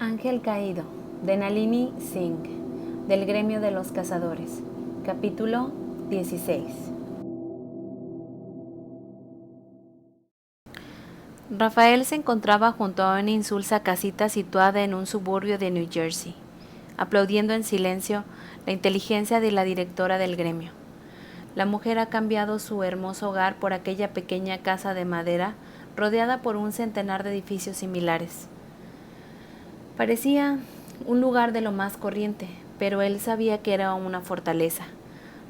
Ángel caído, de Nalini Singh, del gremio de los cazadores. Capítulo 16. Rafael se encontraba junto a una insulsa casita situada en un suburbio de New Jersey, aplaudiendo en silencio la inteligencia de la directora del gremio. La mujer ha cambiado su hermoso hogar por aquella pequeña casa de madera rodeada por un centenar de edificios similares. Parecía un lugar de lo más corriente, pero él sabía que era una fortaleza.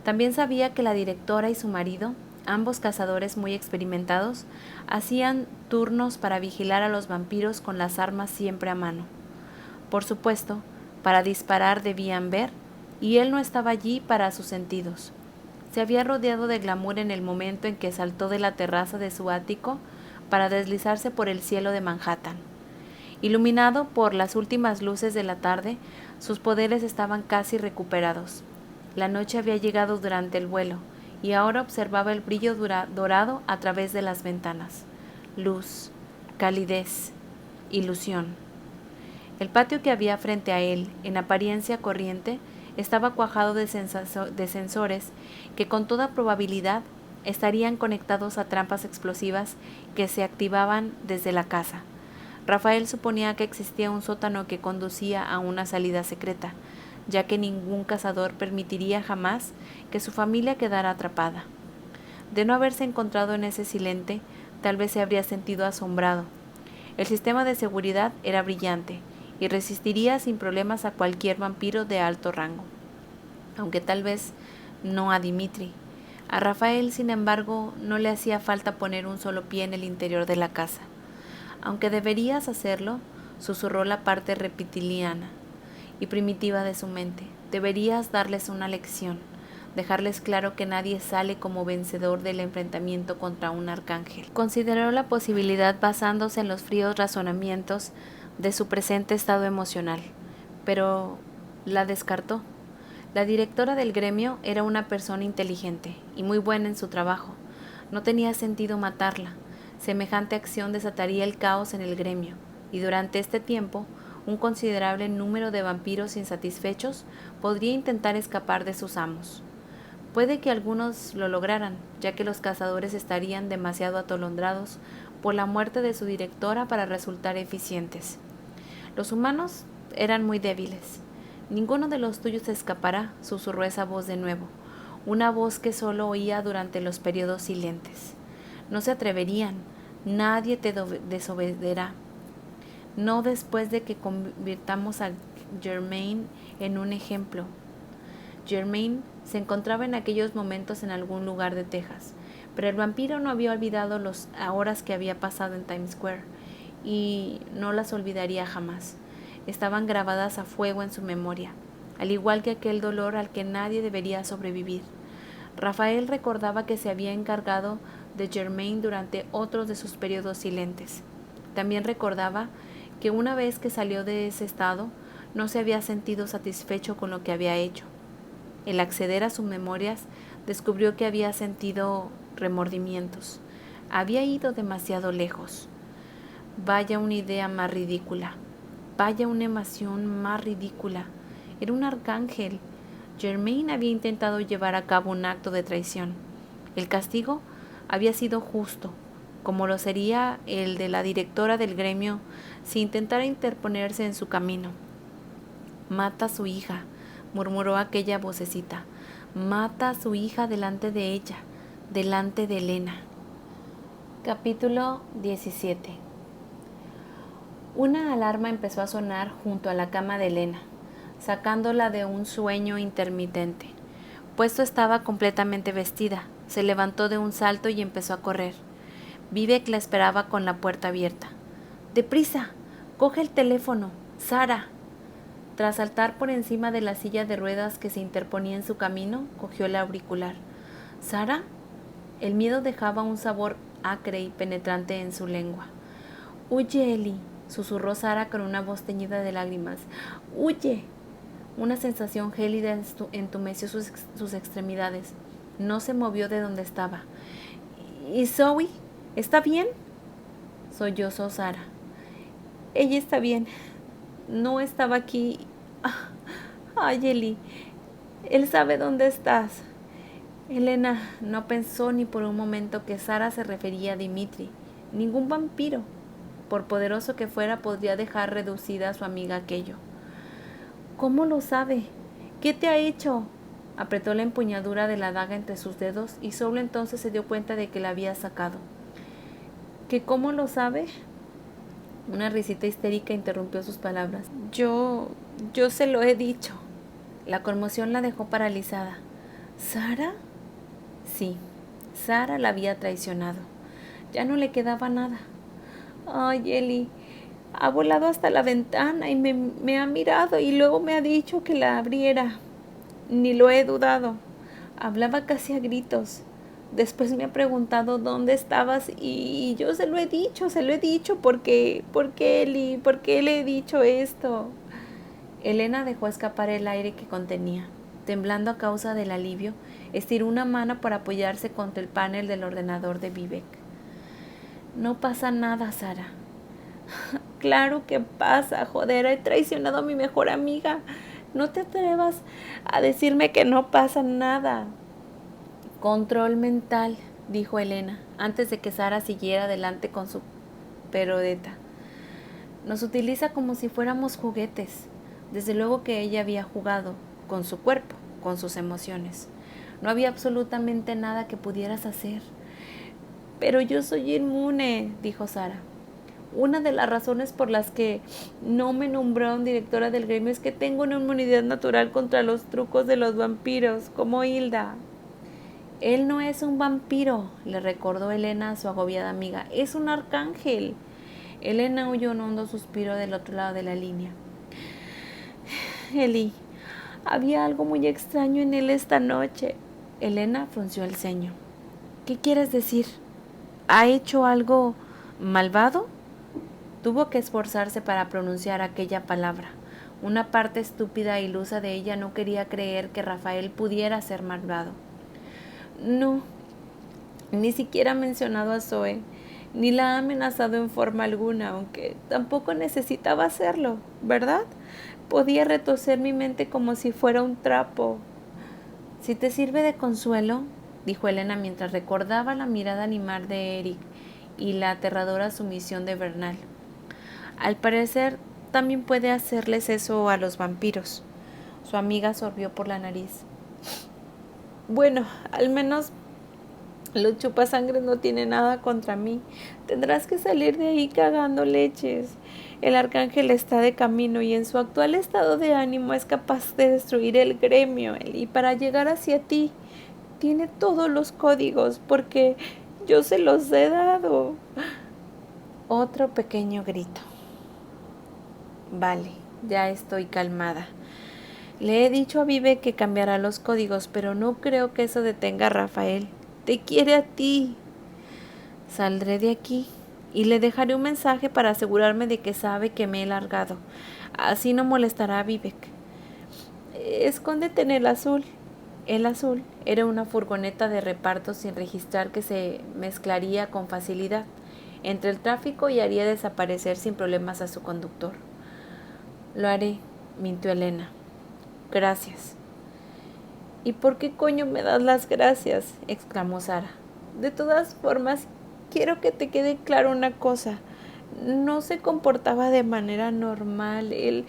También sabía que la directora y su marido, ambos cazadores muy experimentados, hacían turnos para vigilar a los vampiros con las armas siempre a mano. Por supuesto, para disparar debían ver, y él no estaba allí para sus sentidos. Se había rodeado de glamour en el momento en que saltó de la terraza de su ático para deslizarse por el cielo de Manhattan. Iluminado por las últimas luces de la tarde, sus poderes estaban casi recuperados. La noche había llegado durante el vuelo, y ahora observaba el brillo dorado a través de las ventanas. Luz, calidez, ilusión. El patio que había frente a él, en apariencia corriente, estaba cuajado de sensores que con toda probabilidad estarían conectados a trampas explosivas que se activaban desde la casa. Rafael suponía que existía un sótano que conducía a una salida secreta, ya que ningún cazador permitiría jamás que su familia quedara atrapada. De no haberse encontrado en ese silente, tal vez se habría sentido asombrado. El sistema de seguridad era brillante y resistiría sin problemas a cualquier vampiro de alto rango, aunque tal vez no a Dimitri. A Rafael, sin embargo, no le hacía falta poner un solo pie en el interior de la casa. Aunque deberías hacerlo, susurró la parte reptiliana y primitiva de su mente. Deberías darles una lección, dejarles claro que nadie sale como vencedor del enfrentamiento contra un arcángel. Consideró la posibilidad basándose en los fríos razonamientos de su presente estado emocional, pero la descartó. La directora del gremio era una persona inteligente y muy buena en su trabajo. No tenía sentido matarla. Semejante acción desataría el caos en el gremio, y durante este tiempo, un considerable número de vampiros insatisfechos podría intentar escapar de sus amos. Puede que algunos lo lograran, ya que los cazadores estarían demasiado atolondrados por la muerte de su directora para resultar eficientes. Los humanos eran muy débiles. Ninguno de los tuyos escapará, susurró esa voz de nuevo, una voz que solo oía durante los periodos silentes. No se atreverían, nadie te desobedecerá. No después de que convirtamos a Germaine en un ejemplo. Germaine se encontraba en aquellos momentos en algún lugar de Texas, pero el vampiro no había olvidado las horas que había pasado en Times Square, y no las olvidaría jamás. Estaban grabadas a fuego en su memoria, al igual que aquel dolor al que nadie debería sobrevivir. Rafael recordaba que se había encargado de Germaine durante otros de sus periodos silentes. También recordaba que una vez que salió de ese estado, no se había sentido satisfecho con lo que había hecho. Al acceder a sus memorias, descubrió que había sentido remordimientos. Había ido demasiado lejos. Vaya una idea más ridícula. Vaya una emoción más ridícula. Era un arcángel. Germaine había intentado llevar a cabo un acto de traición. El castigo había sido justo, como lo sería el de la directora del gremio si intentara interponerse en su camino. Mata a su hija, murmuró aquella vocecita. Mata a su hija delante de ella, delante de Elena. Capítulo 17. Una alarma empezó a sonar junto a la cama de Elena, sacándola de un sueño intermitente. Puesto estaba completamente vestida. Se levantó de un salto y empezó a correr. Vivek la esperaba con la puerta abierta. ¡Deprisa! ¡Coge el teléfono! ¡Sara! Tras saltar por encima de la silla de ruedas que se interponía en su camino, cogió el auricular. ¿Sara? El miedo dejaba un sabor acre y penetrante en su lengua. «Huye, Eli», susurró Sara con una voz teñida de lágrimas. «¡Huye!». Una sensación gélida entumeció sus extremidades. No se movió de donde estaba. «¿Y Zoe? ¿Está bien?», sollozó Sara. «Ella está bien. no estaba aquí. Ay, Eli, él sabe dónde estás. Elena no pensó ni por un momento que Sara se refería a Dimitri. Ningún vampiro, por poderoso que fuera, podría dejar reducida a su amiga a aquello. ¿Cómo lo sabe? ¿Qué te ha hecho? Apretó la empuñadura de la daga entre sus dedos y solo entonces se dio cuenta de que la había sacado. ¿Que cómo lo sabe? Una risita histérica interrumpió sus palabras. Yo se lo he dicho. La conmoción la dejó paralizada. ¿Sara? Sí, Sara la había traicionado. Ya no le quedaba nada. Ay, Eli, ha volado hasta la ventana y me ha mirado y luego me ha dicho que la abriera. Ni lo he dudado. Hablaba casi a gritos. Después me ha preguntado dónde estabas y yo se lo he dicho, ¿por qué, Eli? ¿Por qué le he dicho esto? Elena dejó escapar el aire que contenía. Temblando a causa del alivio, estiró una mano para apoyarse contra el panel del ordenador de Vivek. No pasa nada, Sara. Claro que pasa, joder, he traicionado a mi mejor amiga. No te atrevas a decirme que no pasa nada. Control mental, dijo Elena, antes de que Sara siguiera adelante con su perodeta. Nos utiliza como si fuéramos juguetes. Desde luego que ella había jugado con su cuerpo, con sus emociones. No había absolutamente nada que pudieras hacer. Pero yo soy inmune, dijo Sara. Una de las razones por las que no me nombraron directora del gremio es que tengo una inmunidad natural contra los trucos de los vampiros, como Hilda. Él no es un vampiro, le recordó Elena a su agobiada amiga. Es un arcángel. Elena oyó un hondo suspiro del otro lado de la línea. Eli, había algo muy extraño en él esta noche. Elena frunció el ceño. ¿Qué quieres decir? ¿Ha hecho algo malvado? Tuvo que esforzarse para pronunciar aquella palabra. Una parte estúpida e ilusa de ella no quería creer que Rafael pudiera ser malvado. No, ni siquiera ha mencionado a Zoe, ni la ha amenazado en forma alguna, aunque tampoco necesitaba hacerlo, ¿verdad? Podía retorcer mi mente como si fuera un trapo. Si te sirve de consuelo, dijo Elena mientras recordaba la mirada animal de Eric y la aterradora sumisión de Bernal. Al parecer, también puede hacerles eso a los vampiros. Su amiga sorbió por la nariz. Bueno, al menos los chupasangres no tienen nada contra mí. Tendrás que salir de ahí cagando leches. El arcángel está de camino y en su actual estado de ánimo es capaz de destruir el gremio. Y para llegar hacia ti, tiene todos los códigos porque yo se los he dado. Otro pequeño grito. Vale, ya estoy calmada. Le he dicho a Vive que cambiará los códigos, pero no creo que eso detenga a Rafael. Te quiere a ti. Saldré de aquí y le dejaré un mensaje para asegurarme de que sabe que me he largado. Así no molestará a Vivek. Escóndete en el azul. El azul era una furgoneta de reparto sin registrar que se mezclaría con facilidad entre el tráfico y haría desaparecer sin problemas a su conductor. Lo haré, mintió Elena. Gracias. ¿Y por qué coño me das las gracias? Exclamó Sara. De todas formas, quiero que te quede claro una cosa. No se comportaba de manera normal. Él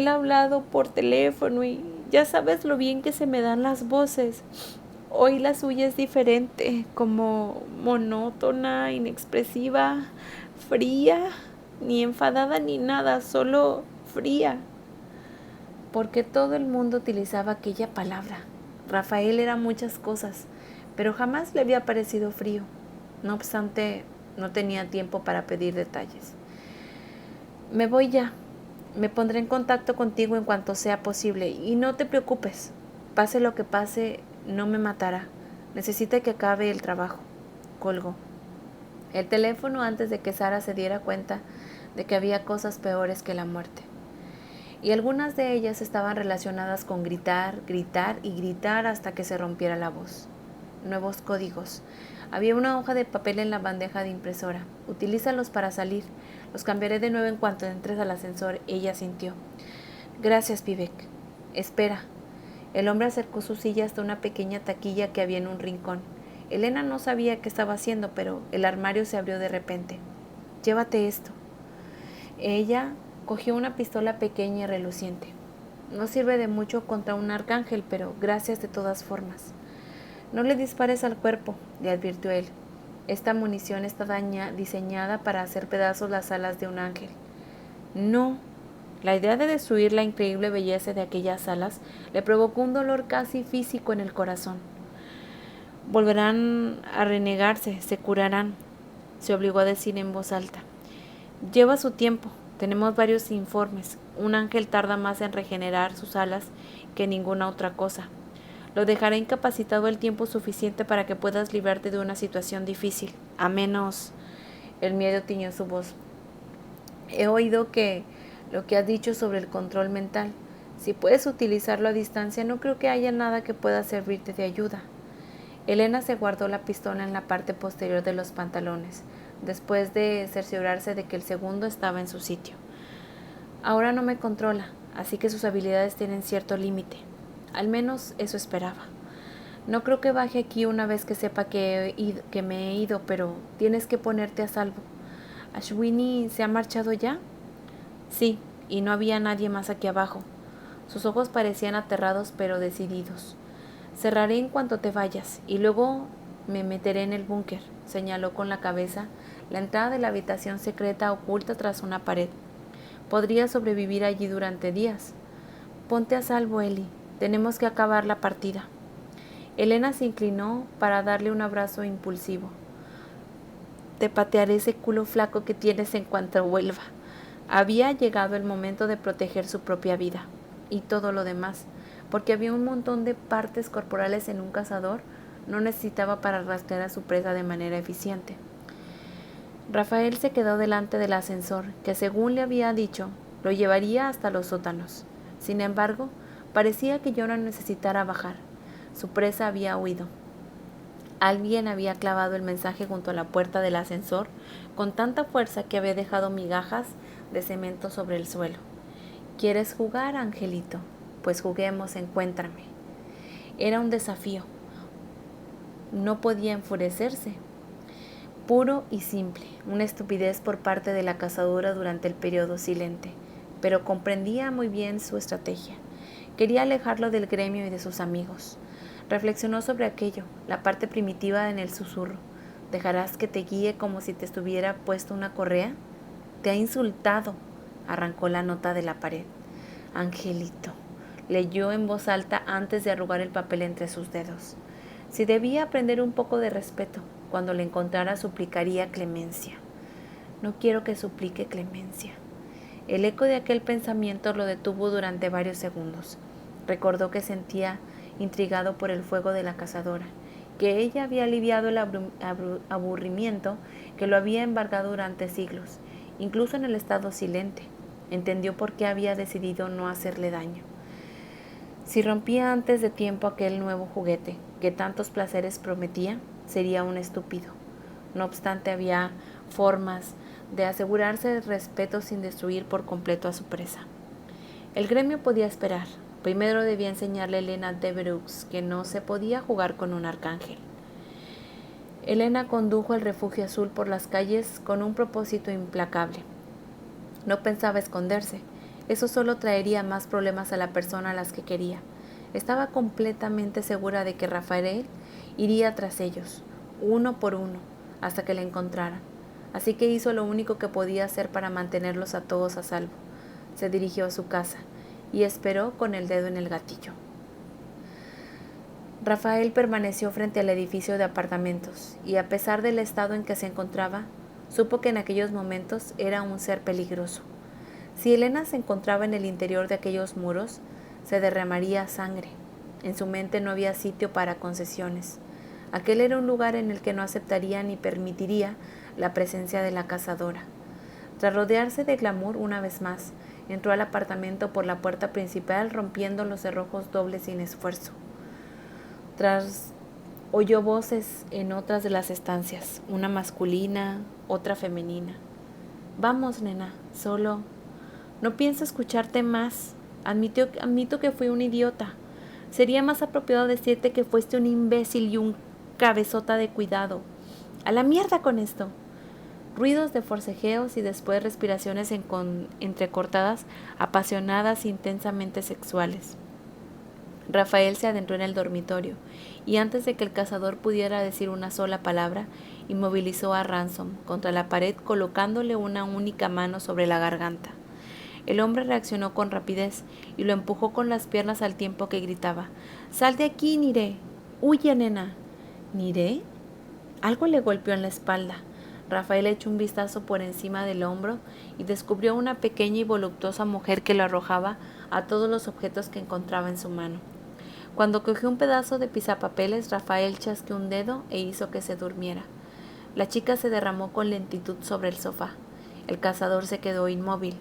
ha hablado por teléfono y ya sabes lo bien que se me dan las voces. Hoy la suya es diferente, como monótona, inexpresiva, fría, ni enfadada ni nada, solo fría. Porque todo el mundo utilizaba aquella palabra. Rafael era muchas cosas, pero jamás le había parecido frío. No obstante, no tenía tiempo para pedir detalles. Me voy ya. Me pondré en contacto contigo en cuanto sea posible. Y no te preocupes. Pase lo que pase, no me matará. Necesita que acabe el trabajo. Colgó el teléfono antes de que Sara se diera cuenta de que había cosas peores que la muerte. Y algunas de ellas estaban relacionadas con gritar, gritar y gritar hasta que se rompiera la voz. Nuevos códigos. Había una hoja de papel en la bandeja de impresora. Utilízalos para salir. Los cambiaré de nuevo en cuanto entres al ascensor. Ella sintió. Gracias, Vivek. Espera. El hombre acercó su silla hasta una pequeña taquilla que había en un rincón. Elena no sabía qué estaba haciendo, pero el armario se abrió de repente. Llévate esto. Ella cogió una pistola pequeña y reluciente. No sirve de mucho contra un arcángel, pero gracias de todas formas. No le dispares al cuerpo, le advirtió él. Esta munición está diseñada para hacer pedazos las alas de un ángel. No. La idea de destruir la increíble belleza de aquellas alas le provocó un dolor casi físico en el corazón. Volverán a renegarse, se curarán, se obligó a decir en voz alta. Lleva su tiempo, tenemos varios informes. Un ángel tarda más en regenerar sus alas que ninguna otra cosa. Lo dejará incapacitado el tiempo suficiente para que puedas librarte de una situación difícil, a menos... El miedo tiñó su voz. He oído que lo que has dicho sobre el control mental. Si puedes utilizarlo a distancia, no creo que haya nada que pueda servirte de ayuda. Elena se guardó la pistola en la parte posterior de los pantalones, después de cerciorarse de que el segundo estaba en su sitio. Ahora no me controla, así que sus habilidades tienen cierto límite. Al menos eso esperaba. No creo que baje aquí una vez que sepa que me he ido, pero tienes que ponerte a salvo. ¿Ashwini se ha marchado ya? Sí, y no había nadie más aquí abajo. Sus ojos parecían aterrados pero decididos. Cerraré en cuanto te vayas, y luego me meteré en el búnker, señaló con la cabeza la entrada de la habitación secreta oculta tras una pared. Podría sobrevivir allí durante días. Ponte a salvo, Eli. Tenemos que acabar la partida. Elena se inclinó para darle un abrazo impulsivo. Te patearé ese culo flaco que tienes en cuanto vuelva. Había llegado el momento de proteger su propia vida y todo lo demás, porque había un montón de partes corporales en un cazador, no necesitaba para rastrear a su presa de manera eficiente. Rafael se quedó delante del ascensor, que según le había dicho, lo llevaría hasta los sótanos. Sin embargo, parecía que yo no necesitara bajar. Su presa había huido. Alguien había clavado el mensaje junto a la puerta del ascensor con tanta fuerza que había dejado migajas de cemento sobre el suelo. ¿Quieres jugar, Angelito? Pues juguemos, encuéntrame. Era un desafío. No podía enfurecerse. Puro y simple, una estupidez por parte de la cazadora durante el periodo silente, pero comprendía muy bien su estrategia. Quería alejarlo del gremio y de sus amigos. Reflexionó sobre aquello, la parte primitiva en el susurro. ¿Dejarás que te guíe como si te estuviera puesto una correa? Te ha insultado, arrancó la nota de la pared. Angelito, leyó en voz alta antes de arrugar el papel entre sus dedos. Si debía aprender un poco de respeto, cuando le encontrara suplicaría clemencia. No quiero que suplique clemencia. El eco de aquel pensamiento lo detuvo durante varios segundos. Recordó que sentía intrigado por el fuego de la cazadora, que ella había aliviado el aburrimiento que lo había embargado durante siglos, incluso en el estado silente. Entendió por qué había decidido no hacerle daño. Si rompía antes de tiempo aquel nuevo juguete que tantos placeres prometía, sería un estúpido. No obstante, había formas de asegurarse el respeto sin destruir por completo a su presa. El gremio podía esperar. Primero debía enseñarle a Elena de Brooks que no se podía jugar con un arcángel. Elena condujo el refugio azul por las calles con un propósito implacable. No pensaba esconderse. Eso solo traería más problemas a la persona a las que quería. Estaba completamente segura de que Rafael iría tras ellos, uno por uno, hasta que le encontraran. Así que hizo lo único que podía hacer para mantenerlos a todos a salvo. Se dirigió a su casa y esperó con el dedo en el gatillo. Rafael permaneció frente al edificio de apartamentos y, a pesar del estado en que se encontraba, supo que en aquellos momentos era un ser peligroso. Si Elena se encontraba en el interior de aquellos muros, se derramaría sangre. En su mente no había sitio para concesiones. Aquel era un lugar en el que no aceptaría ni permitiría la presencia de la cazadora. Tras rodearse de glamour una vez más, entró al apartamento por la puerta principal, rompiendo los cerrojos dobles sin esfuerzo. Oyó voces en otras de las estancias, una masculina, otra femenina. Vamos, nena, solo... No pienso escucharte más. Admito que fui un idiota. Sería más apropiado decirte que fuiste un imbécil y un cabezota de cuidado. ¡A la mierda con esto! Ruidos de forcejeos y después respiraciones entrecortadas, apasionadas e intensamente sexuales. Rafael se adentró en el dormitorio y antes de que el cazador pudiera decir una sola palabra, inmovilizó a Ransom contra la pared colocándole una única mano sobre la garganta. El hombre reaccionó con rapidez y lo empujó con las piernas al tiempo que gritaba: «¡Sal de aquí, Niré! ¡Huye, nena!». ¿Niré? Algo le golpeó en la espalda. Rafael echó un vistazo por encima del hombro y descubrió una pequeña y voluptuosa mujer que lo arrojaba a todos los objetos que encontraba en su mano. Cuando cogió un pedazo de pisapapeles, Rafael chasqueó un dedo e hizo que se durmiera. La chica se derramó con lentitud sobre el sofá. El cazador se quedó inmóvil.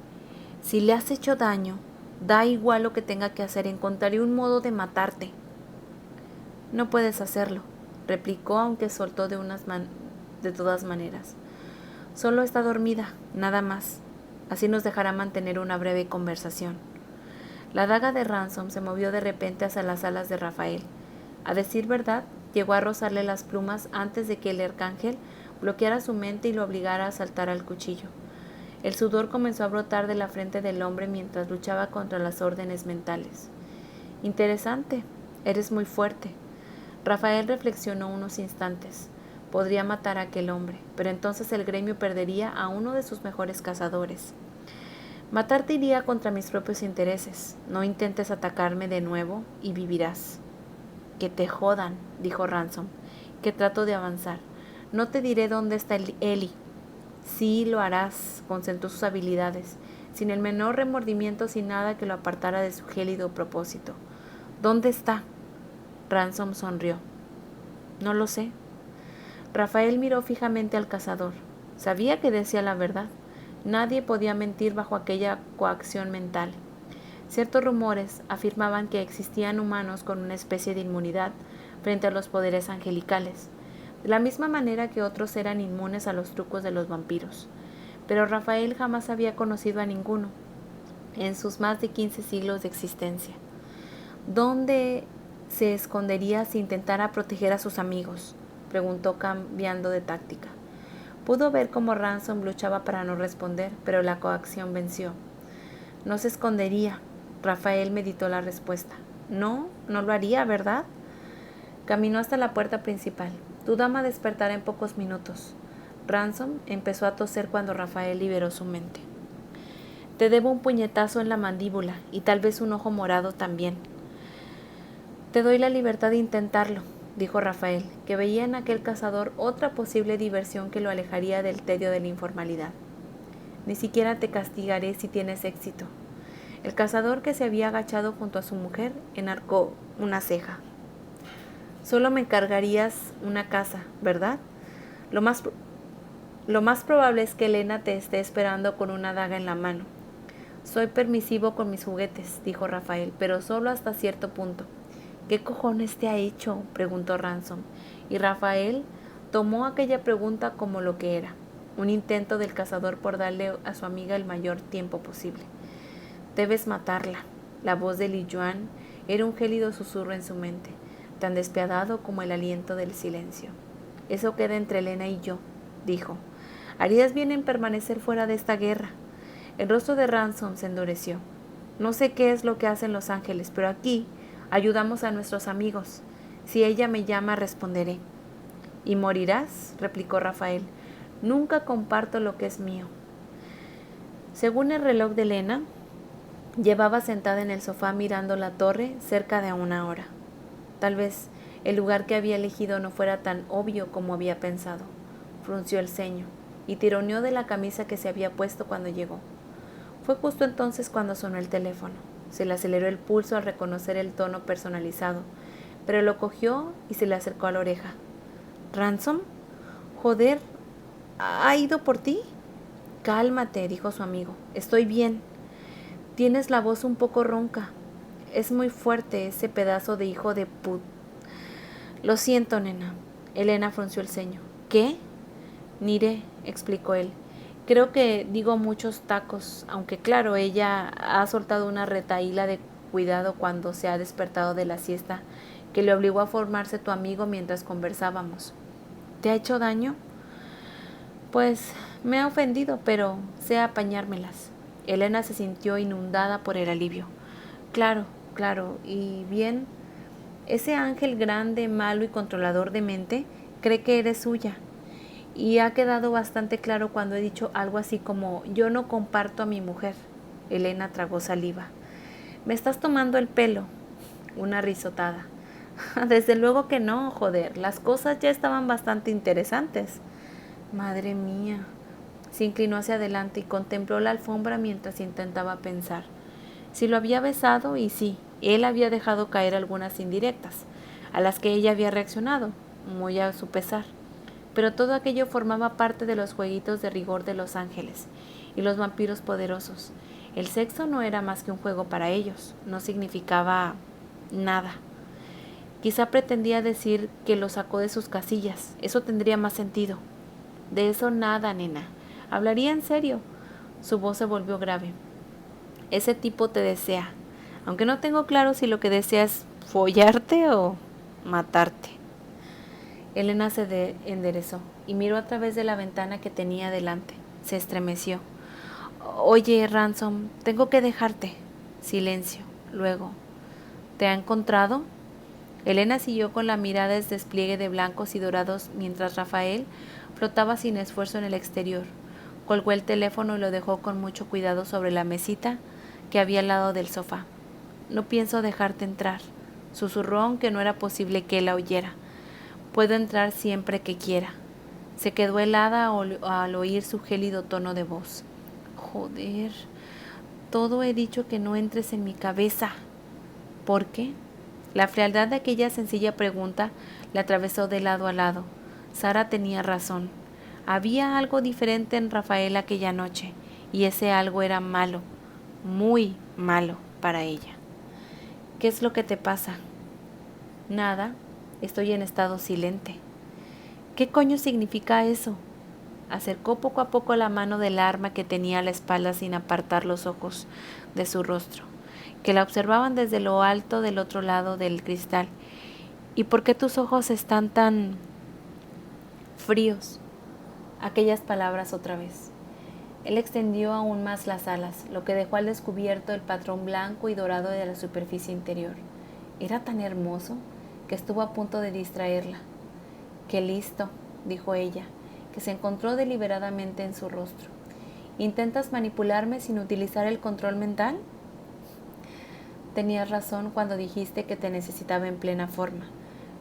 «Si le has hecho daño, da igual lo que tenga que hacer, encontraré un modo de matarte». «No puedes hacerlo», replicó, aunque soltó de todas maneras. «Solo está dormida, nada más. Así nos dejará mantener una breve conversación». La daga de Ransom se movió de repente hacia las alas de Rafael. A decir verdad, llegó a rozarle las plumas antes de que el arcángel bloqueara su mente y lo obligara a saltar al cuchillo. El sudor comenzó a brotar de la frente del hombre mientras luchaba contra las órdenes mentales. «Interesante, eres muy fuerte». Rafael reflexionó unos instantes. Podría matar a aquel hombre, pero entonces el gremio perdería a uno de sus mejores cazadores. «Matarte iría contra mis propios intereses. No intentes atacarme de nuevo y vivirás». «Que te jodan», dijo Ransom, «que trato de avanzar. No te diré dónde está Eli». «Sí, lo harás», concentró sus habilidades, sin el menor remordimiento, sin nada que lo apartara de su gélido propósito. «¿Dónde está?». Ransom sonrió. «No lo sé». Rafael miró fijamente al cazador. Sabía que decía la verdad. Nadie podía mentir bajo aquella coacción mental. Ciertos rumores afirmaban que existían humanos con una especie de inmunidad frente a los poderes angelicales, de la misma manera que otros eran inmunes a los trucos de los vampiros. Pero Rafael jamás había conocido a ninguno en sus más de 15 siglos de existencia. ¿Dónde se escondería si intentara proteger a sus amigos?, preguntó cambiando de táctica. Pudo ver cómo Ransom luchaba para no responder, pero la coacción venció. «No se escondería». Rafael meditó la respuesta. «No lo haría, ¿verdad?». Caminó hasta la puerta principal. «Tu dama despertará en pocos minutos». Ransom empezó a toser cuando Rafael liberó su mente. «Te debo un puñetazo en la mandíbula y tal vez un ojo morado también». «Te doy la libertad de intentarlo», dijo Rafael, que veía en aquel cazador otra posible diversión que lo alejaría del tedio de la informalidad. «Ni siquiera te castigaré si tienes éxito». El cazador, que se había agachado junto a su mujer, enarcó una ceja. «Solo me encargarías una casa, ¿verdad? Lo más probable es que Elena te esté esperando con una daga en la mano». «Soy permisivo con mis juguetes», dijo Rafael, «pero solo hasta cierto punto». «¿Qué cojones te ha hecho?», preguntó Ransom, y Rafael tomó aquella pregunta como lo que era, un intento del cazador por darle a su amiga el mayor tiempo posible. «Debes matarla». La voz de Li Yuan era un gélido susurro en su mente, tan despiadado como el aliento del silencio. «Eso queda entre Elena y yo», dijo. «Harías bien en permanecer fuera de esta guerra». El rostro de Ransom se endureció. «No sé qué es lo que hacen los ángeles, pero aquí ayudamos a nuestros amigos. Si ella me llama, responderé». «¿Y morirás?», replicó Rafael. «Nunca comparto lo que es mío». Según el reloj de Elena, llevaba sentada en el sofá mirando la torre cerca de 1 hora. Tal vez el lugar que había elegido no fuera tan obvio como había pensado. Frunció el ceño y tironeó de la camisa que se había puesto cuando llegó. Fue justo entonces cuando sonó el teléfono. Se le aceleró el pulso al reconocer el tono personalizado, pero lo cogió y se le acercó a la oreja. «¿Ransom? Joder, ¿ha ido por ti?». «Cálmate», dijo su amigo. «Estoy bien». «Tienes la voz un poco ronca». «Es muy fuerte ese pedazo de hijo de put». «Lo siento, nena». Elena frunció el ceño. «¿Qué?». «Niré», explicó él. Creo que digo muchos tacos, aunque claro, ella ha soltado una retahíla de cuidado cuando se ha despertado de la siesta que le obligó a formarse tu amigo mientras conversábamos. ¿Te ha hecho daño? Pues me ha ofendido, pero sé apañármelas. Elena se sintió inundada por el alivio. Claro, claro, y bien, ese ángel grande, malo y controlador de mente cree que eres suya. Y ha quedado bastante claro cuando he dicho algo así como yo no comparto a mi mujer. Elena tragó saliva. Me estás tomando el pelo. Una risotada. Desde luego que no, joder. Las cosas ya estaban bastante interesantes. Madre mía. Se inclinó hacia adelante y contempló la alfombra mientras intentaba pensar. Si lo había besado y sí, él había dejado caer algunas indirectas, a las que ella había reaccionado, muy a su pesar. Pero todo aquello formaba parte de los jueguitos de rigor de los ángeles y los vampiros poderosos. El sexo no era más que un juego para ellos, no significaba nada. Quizá pretendía decir que lo sacó de sus casillas, eso tendría más sentido. De eso nada, nena. Hablaría en serio. Su voz se volvió grave. Ese tipo te desea, aunque no tengo claro si lo que desea es follarte o matarte. Elena se enderezó y miró a través de la ventana que tenía delante. Se estremeció. Oye, Ransom, tengo que dejarte. Silencio. Luego, ¿te ha encontrado? Elena siguió con la mirada en despliegue de blancos y dorados mientras Rafael flotaba sin esfuerzo en el exterior. Colgó el teléfono y lo dejó con mucho cuidado sobre la mesita que había al lado del sofá. No pienso dejarte entrar, susurró aunque no era posible que él la oyera. Puedo entrar siempre que quiera. Se quedó helada al oír su gélido tono de voz. Joder, todo he dicho que no entres en mi cabeza. ¿Por qué? La frialdad de aquella sencilla pregunta le atravesó de lado a lado. Sara tenía razón. Había algo diferente en Rafael aquella noche, y ese algo era malo, muy malo para ella. ¿Qué es lo que te pasa? Nada, estoy en estado silente. ¿Qué coño significa eso? Acercó poco a poco la mano del arma que tenía a la espalda sin apartar los ojos de su rostro, que la observaban desde lo alto del otro lado del cristal. ¿Y por qué tus ojos están tan fríos? Aquellas palabras otra vez. Él extendió aún más las alas, lo que dejó al descubierto el patrón blanco y dorado de la superficie interior. Era tan hermoso que estuvo a punto de distraerla. ¡Qué listo!, dijo ella, que se encontró deliberadamente en su rostro. ¿Intentas manipularme sin utilizar el control mental? Tenías razón cuando dijiste que te necesitaba en plena forma.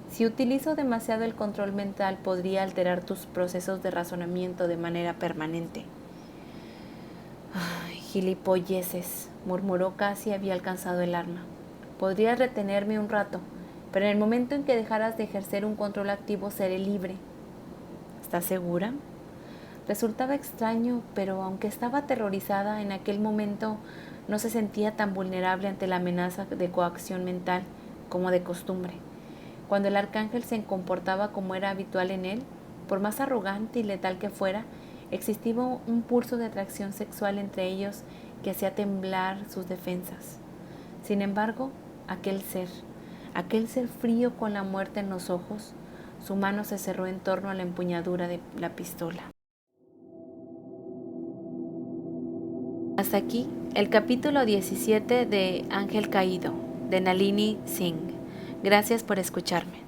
Si utilizo demasiado el control mental, podría alterar tus procesos de razonamiento de manera permanente. Ay, gilipolleces, murmuró casi había alcanzado el arma. Podrías retenerme un rato, pero en el momento en que dejaras de ejercer un control activo seré libre. ¿Estás segura? Resultaba extraño, pero aunque estaba aterrorizada, en aquel momento no se sentía tan vulnerable ante la amenaza de coacción mental como de costumbre. Cuando el arcángel se comportaba como era habitual en él, por más arrogante y letal que fuera, existía un pulso de atracción sexual entre ellos que hacía temblar sus defensas. Sin embargo, aquel ser frío con la muerte en los ojos, su mano se cerró en torno a la empuñadura de la pistola. Hasta aquí el capítulo 17 de Ángel Caído, de Nalini Singh. Gracias por escucharme.